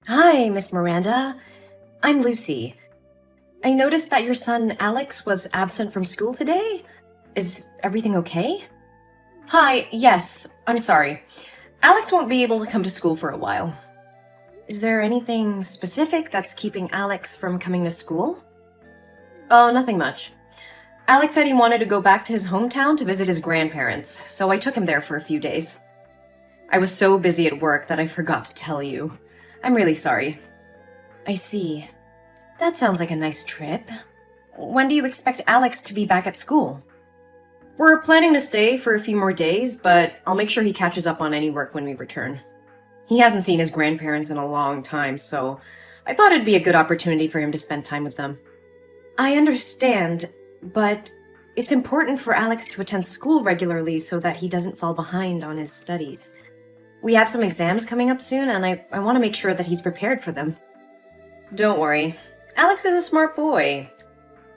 Hi, Miss Miranda. I'm Lucy. I noticed that your son Alex was absent from school today. Is everything okay? Hi, yes, I'm sorry. Alex won't be able to come to school for a while. Is there anything specific that's keeping Alex from coming to school? Oh, nothing much. Alex said he wanted to go back to his hometown to visit his grandparents, so I took him there for a few days. I was so busy at work that I forgot to tell you. I'm really sorry. I see. That sounds like a nice trip. When do you expect Alex to be back at school? We're planning to stay for a few more days, but I'll make sure he catches up on any work when we return. He hasn't seen his grandparents in a long time, so I thought it'd be a good opportunity for him to spend time with them. I understand, but it's important for Alex to attend school regularly so that he doesn't fall behind on his studies. We have some exams coming up soon, and I want to make sure that he's prepared for them. Don't worry. Alex is a smart boy.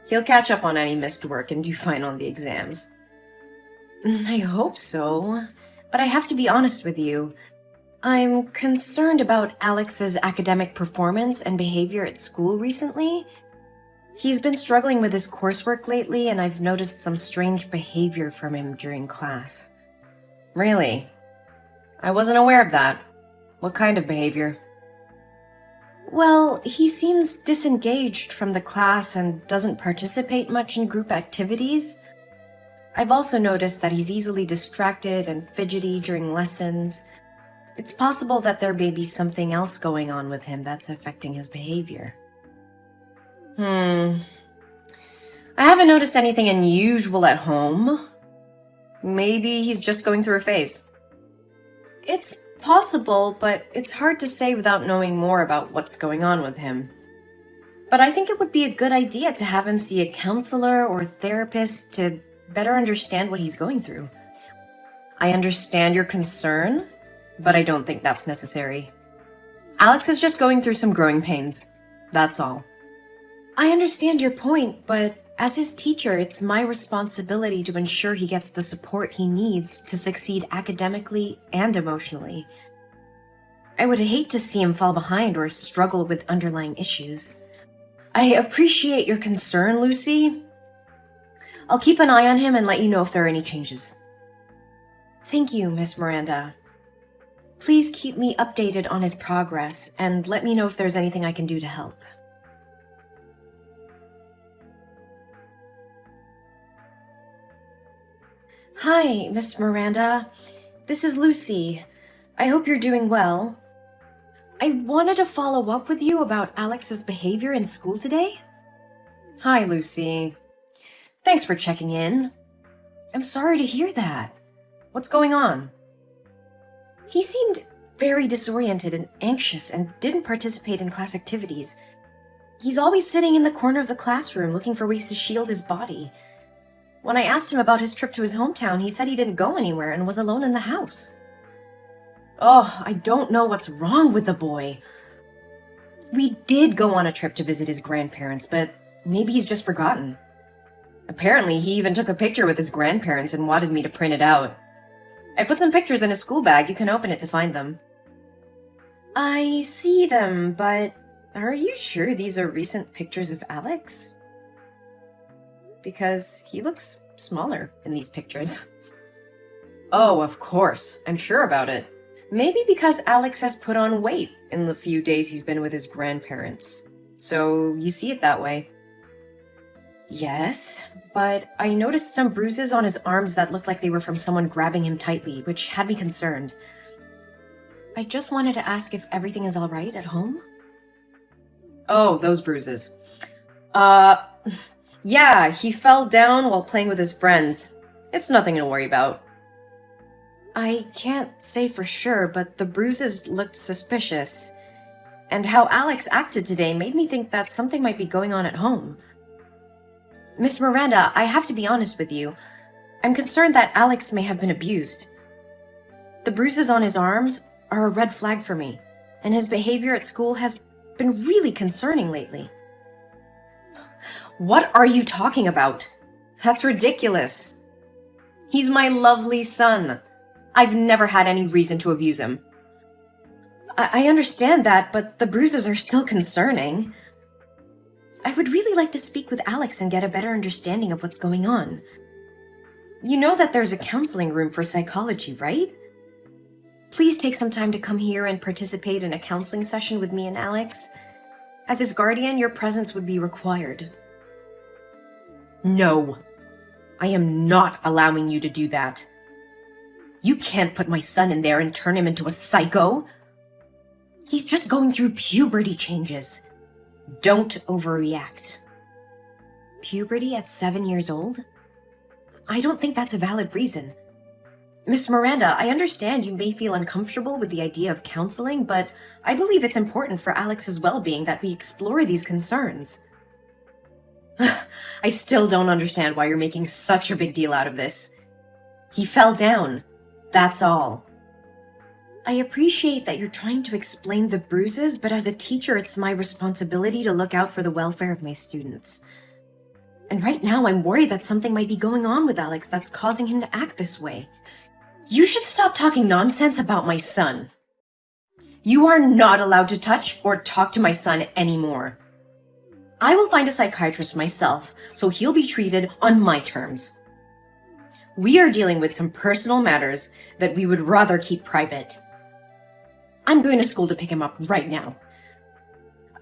He'll catch up on any missed work and do fine on the exams. I hope so, but I have to be honest with you. I'm concerned about Alex's academic performance and behavior at school recently. He's been struggling with his coursework lately, and I've noticed some strange behavior from him during class. Really? I wasn't aware of that. What kind of behavior? Well, he seems disengaged from the class and doesn't participate much in group activities. I've also noticed that he's easily distracted and fidgety during lessons. It's possible that there may be something else going on with him that's affecting his behavior. I haven't noticed anything unusual at home. Maybe he's just going through a phase. It's possible, but it's hard to say without knowing more about what's going on with him. But I think it would be a good idea to have him see a counselor or therapist to better understand what he's going through. I understand your concern, but I don't think that's necessary. Alex is just going through some growing pains. That's all. I understand your point, but as his teacher, it's my responsibility to ensure he gets the support he needs to succeed academically and emotionally. I would hate to see him fall behind or struggle with underlying issues. I appreciate your concern, Lucy. I'll keep an eye on him and let you know if there are any changes. Thank you, Miss Miranda. Please keep me updated on his progress and let me know if there's anything I can do to help. Hi, Miss Miranda. This is Lucy. I hope you're doing well. I wanted to follow up with you about Alex's behavior in school today. Hi, Lucy. Thanks for checking in. I'm sorry to hear that. What's going on? He seemed very disoriented and anxious and didn't participate in class activities. He's always sitting in the corner of the classroom looking for ways to shield his body. When I asked him about his trip to his hometown, he said he didn't go anywhere and was alone in the house. Oh, I don't know what's wrong with the boy. We did go on a trip to visit his grandparents, but maybe he's just forgotten. Apparently, he even took a picture with his grandparents and wanted me to print it out. I put some pictures in his school bag. You can open it to find them. I see them, but are you sure these are recent pictures of Alex? Because he looks smaller in these pictures. Oh, of course. I'm sure about it. Maybe because Alex has put on weight in the few days he's been with his grandparents. So you see it that way. Yes, but I noticed some bruises on his arms that looked like they were from someone grabbing him tightly, which had me concerned. I just wanted to ask if everything is all right at home. Oh, those bruises. Yeah, he fell down while playing with his friends. It's nothing to worry about. I can't say for sure, but the bruises looked suspicious. And how Alex acted today made me think that something might be going on at home. Miss Miranda, I have to be honest with you. I'm concerned that Alex may have been abused. The bruises on his arms are a red flag for me, and his behavior at school has been really concerning lately. What are you talking about? That's ridiculous. He's my lovely son. I've never had any reason to abuse him. I understand that, but the bruises are still concerning. I would really like to speak with Alex and get a better understanding of what's going on. You know that there's a counseling room for psychology, right? Please take some time to come here and participate in a counseling session with me and Alex. As his guardian, your presence would be required. No, I am not allowing you to do that. You can't put my son in there and turn him into a psycho. He's just going through puberty changes. Don't overreact. Puberty at 7 years old? I don't think that's a valid reason. Miss Miranda, I understand you may feel uncomfortable with the idea of counseling, but I believe it's important for Alex's well-being that we explore these concerns. I still don't understand why you're making such a big deal out of this. He fell down. That's all. I appreciate that you're trying to explain the bruises, but as a teacher, it's my responsibility to look out for the welfare of my students. And right now, I'm worried that something might be going on with Alex that's causing him to act this way. You should stop talking nonsense about my son. You are not allowed to touch or talk to my son anymore. I will find a psychiatrist myself, so he'll be treated on my terms. We are dealing with some personal matters that we would rather keep private. I'm going to school to pick him up right now.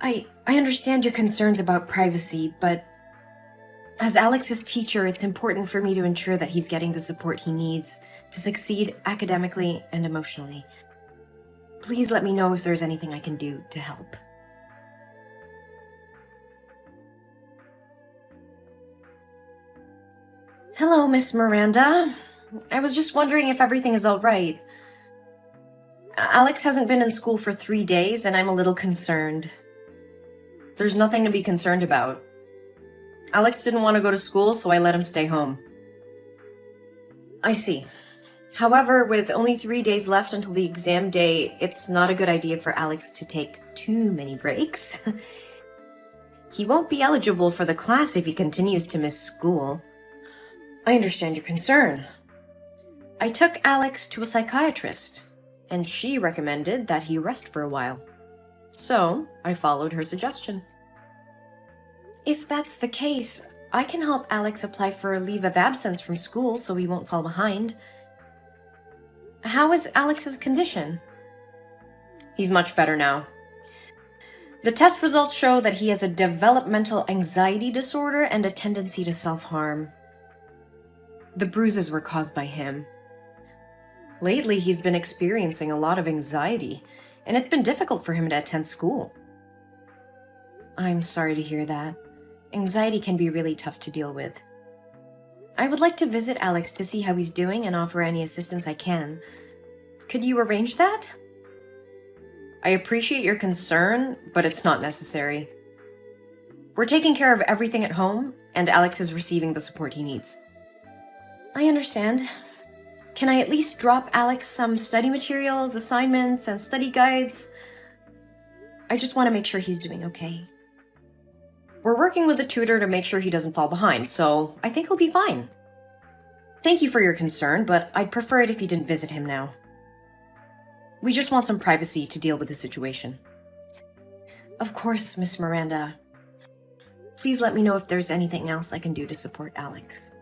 I understand your concerns about privacy, but as Alex's teacher, it's important for me to ensure that he's getting the support he needs to succeed academically and emotionally. Please let me know if there's anything I can do to help. Hello, Miss Miranda. I was just wondering if everything is all right. Alex hasn't been in school for 3 days, and I'm a little concerned. There's nothing to be concerned about. Alex didn't want to go to school, so I let him stay home. I see. However, with only 3 days left until the exam day, it's not a good idea for Alex to take too many breaks. He won't be eligible for the class if he continues to miss school. I understand your concern. I took Alex to a psychiatrist, and she recommended that he rest for a while. So, I followed her suggestion. If that's the case, I can help Alex apply for a leave of absence from school so he won't fall behind. How is Alex's condition? He's much better now. The test results show that he has a developmental anxiety disorder and a tendency to self-harm. The bruises were caused by him. Lately, he's been experiencing a lot of anxiety, and it's been difficult for him to attend school. I'm sorry to hear that. Anxiety can be really tough to deal with. I would like to visit Alex to see how he's doing and offer any assistance I can. Could you arrange that? I appreciate your concern, but it's not necessary. We're taking care of everything at home, and Alex is receiving the support he needs. I understand. Can I at least drop Alex some study materials, assignments, and study guides? I just want to make sure he's doing okay. We're working with a tutor to make sure he doesn't fall behind, so I think he'll be fine. Thank you for your concern, but I'd prefer it if you didn't visit him now. We just want some privacy to deal with the situation. Of course, Miss Miranda. Please let me know if there's anything else I can do to support Alex.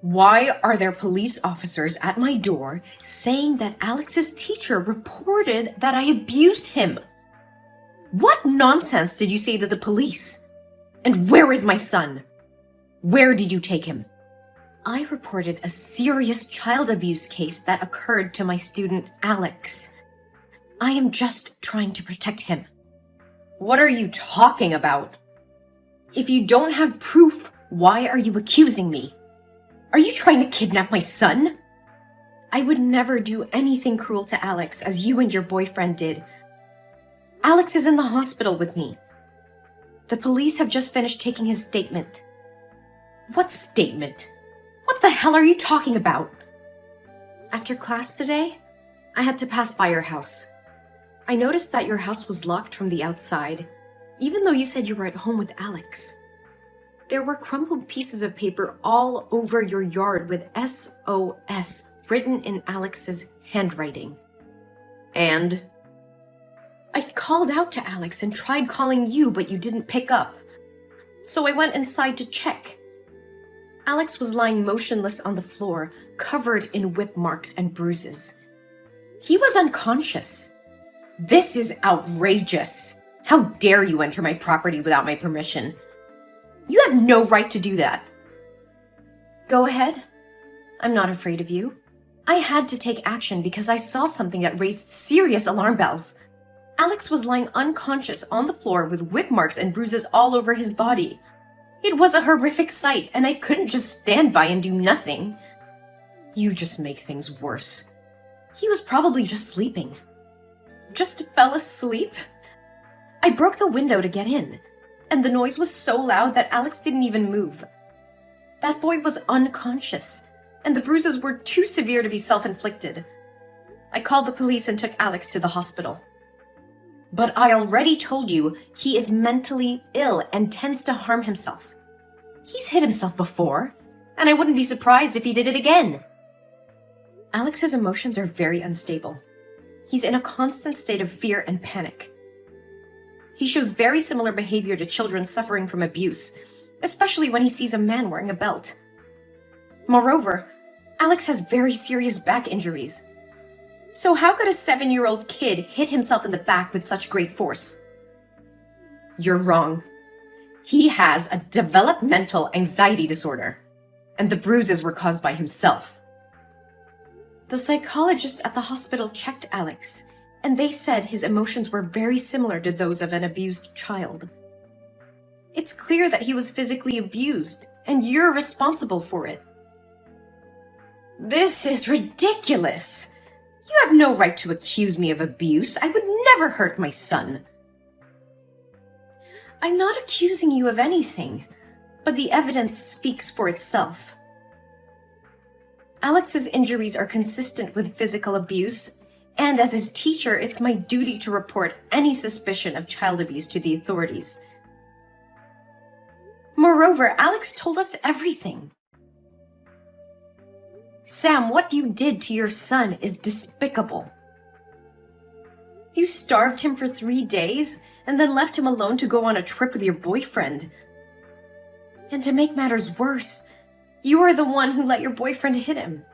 Why are there police officers at my door saying that Alex's teacher reported that I abused him? What nonsense did you say to the police? And where is my son? Where did you take him? I reported a serious child abuse case that occurred to my student Alex. I am just trying to protect him. What are you talking about? If you don't have proof, why are you accusing me? Are you trying to kidnap my son? I would never do anything cruel to Alex as you and your boyfriend did. Alex is in the hospital with me. The police have just finished taking his statement. What statement? What the hell are you talking about? After class today, I had to pass by your house. I noticed that your house was locked from the outside, even though you said you were at home with Alex. There were crumpled pieces of paper all over your yard with SOS written in Alex's handwriting. And I called out to Alex and tried calling you, but you didn't pick up. So I went inside to check. Alex was lying motionless on the floor, covered in whip marks and bruises. He was unconscious. This is outrageous. How dare you enter my property without my permission? You have no right to do that. Go ahead. I'm not afraid of you. I had to take action because I saw something that raised serious alarm bells. Alex was lying unconscious on the floor with whip marks and bruises all over his body. It was a horrific sight, and I couldn't just stand by and do nothing. You just make things worse. He was probably just sleeping. Just fell asleep? I broke the window to get in, and the noise was so loud that Alex didn't even move. That boy was unconscious, and the bruises were too severe to be self-inflicted. I called the police and took Alex to the hospital. But I already told you he is mentally ill and tends to harm himself. He's hit himself before, and I wouldn't be surprised if he did it again. Alex's emotions are very unstable. He's in a constant state of fear and panic. He shows very similar behavior to children suffering from abuse, especially when he sees a man wearing a belt. Moreover, Alex has very serious back injuries. So how could a 7-year-old kid hit himself in the back with such great force? You're wrong. He has a developmental anxiety disorder, and the bruises were caused by himself. The psychologists at the hospital checked Alex, and they said his emotions were very similar to those of an abused child. It's clear that he was physically abused, and you're responsible for it. This is ridiculous! You have no right to accuse me of abuse. I would never hurt my son. I'm not accusing you of anything, but the evidence speaks for itself. Alex's injuries are consistent with physical abuse, and as his teacher, it's my duty to report any suspicion of child abuse to the authorities. Moreover, Alex told us everything. Sam, what you did to your son is despicable. You starved him for 3 days and then left him alone to go on a trip with your boyfriend. And to make matters worse, you were the one who let your boyfriend hit him.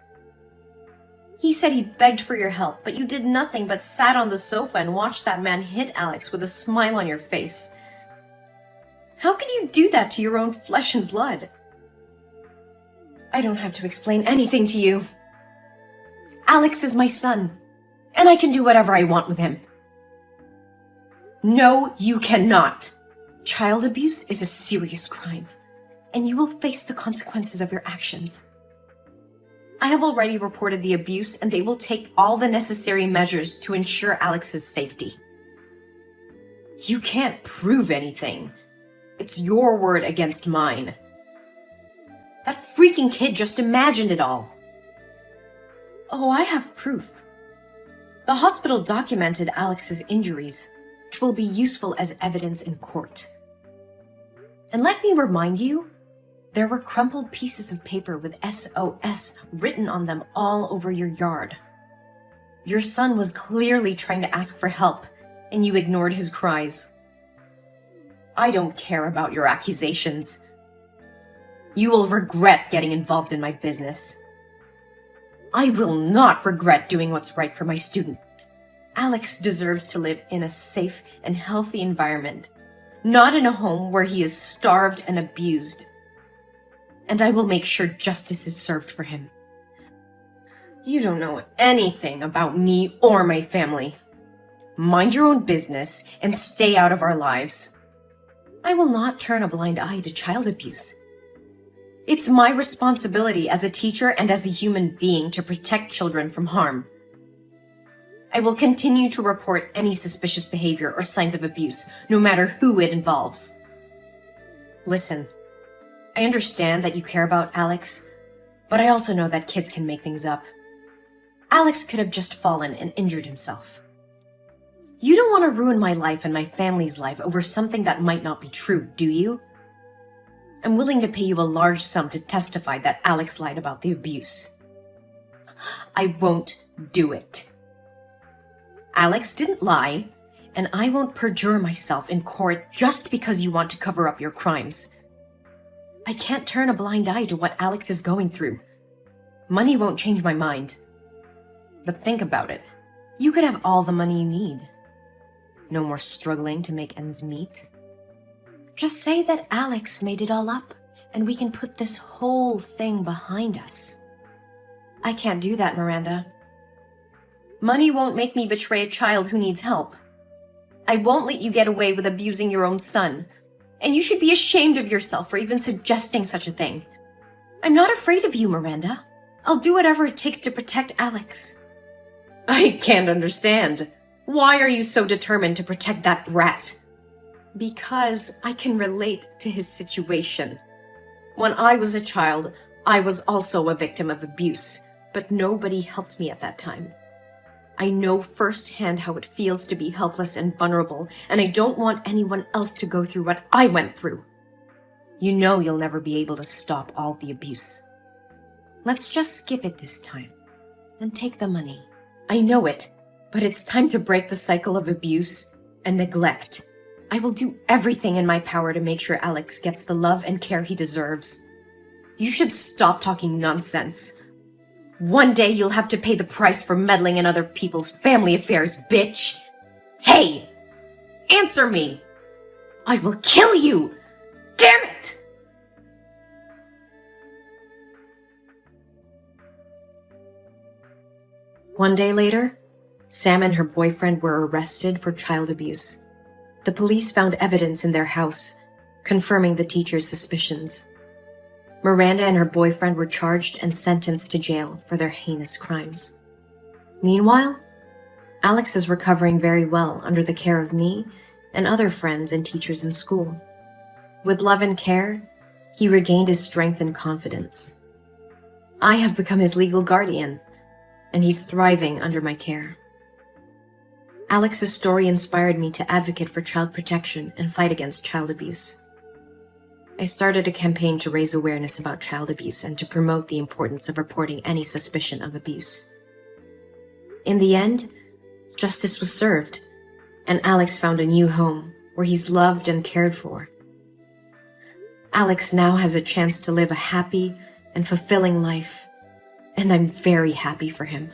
He said he begged for your help, but you did nothing but sat on the sofa and watched that man hit Alex with a smile on your face. How could you do that to your own flesh and blood? I don't have to explain anything to you. Alex is my son, and I can do whatever I want with him. No, you cannot. Child abuse is a serious crime, and you will face the consequences of your actions. I have already reported the abuse, and they will take all the necessary measures to ensure Alex's safety. You can't prove anything. It's your word against mine. That freaking kid just imagined it all. Oh, I have proof. The hospital documented Alex's injuries, which will be useful as evidence in court. And let me remind you, there were crumpled pieces of paper with SOS written on them all over your yard. Your son was clearly trying to ask for help, and you ignored his cries. I don't care about your accusations. You will regret getting involved in my business. I will not regret doing what's right for my student. Alex deserves to live in a safe and healthy environment, not in a home where he is starved and abused. And I will make sure justice is served for him. You don't know anything about me or my family. Mind your own business and stay out of our lives. I will not turn a blind eye to child abuse. It's my responsibility as a teacher and as a human being to protect children from harm. I will continue to report any suspicious behavior or signs of abuse, no matter who it involves. Listen, I understand that you care about Alex, but I also know that kids can make things up. Alex could have just fallen and injured himself. You don't want to ruin my life and my family's life over something that might not be true, do you? I'm willing to pay you a large sum to testify that Alex lied about the abuse. I won't do it. Alex didn't lie, and I won't perjure myself in court just because you want to cover up your crimes. I can't turn a blind eye to what Alex is going through. Money won't change my mind. But think about it. You could have all the money you need. No more struggling to make ends meet. Just say that Alex made it all up, and we can put this whole thing behind us. I can't do that, Miranda. Money won't make me betray a child who needs help. I won't let you get away with abusing your own son, and you should be ashamed of yourself for even suggesting such a thing. I'm not afraid of you, Miranda. I'll do whatever it takes to protect Alex. I can't understand. Why are you so determined to protect that brat? Because I can relate to his situation. When I was a child, I was also a victim of abuse, but nobody helped me at that time. I know firsthand how it feels to be helpless and vulnerable, and I don't want anyone else to go through what I went through. You know you'll never be able to stop all the abuse. Let's just skip it this time and take the money. I know it, but it's time to break the cycle of abuse and neglect. I will do everything in my power to make sure Alex gets the love and care he deserves. You should stop talking nonsense. One day you'll have to pay the price for meddling in other people's family affairs, bitch. Hey! Answer me! I will kill you! Damn it! One day later, Sam and her boyfriend were arrested for child abuse. The police found evidence in their house, confirming the teacher's suspicions. Miranda and her boyfriend were charged and sentenced to jail for their heinous crimes. Meanwhile, Alex is recovering very well under the care of me and other friends and teachers in school. With love and care, he regained his strength and confidence. I have become his legal guardian, and he's thriving under my care. Alex's story inspired me to advocate for child protection and fight against child abuse. I started a campaign to raise awareness about child abuse and to promote the importance of reporting any suspicion of abuse. In the end, justice was served, and Alex found a new home where he's loved and cared for. Alex now has a chance to live a happy and fulfilling life, and I'm very happy for him.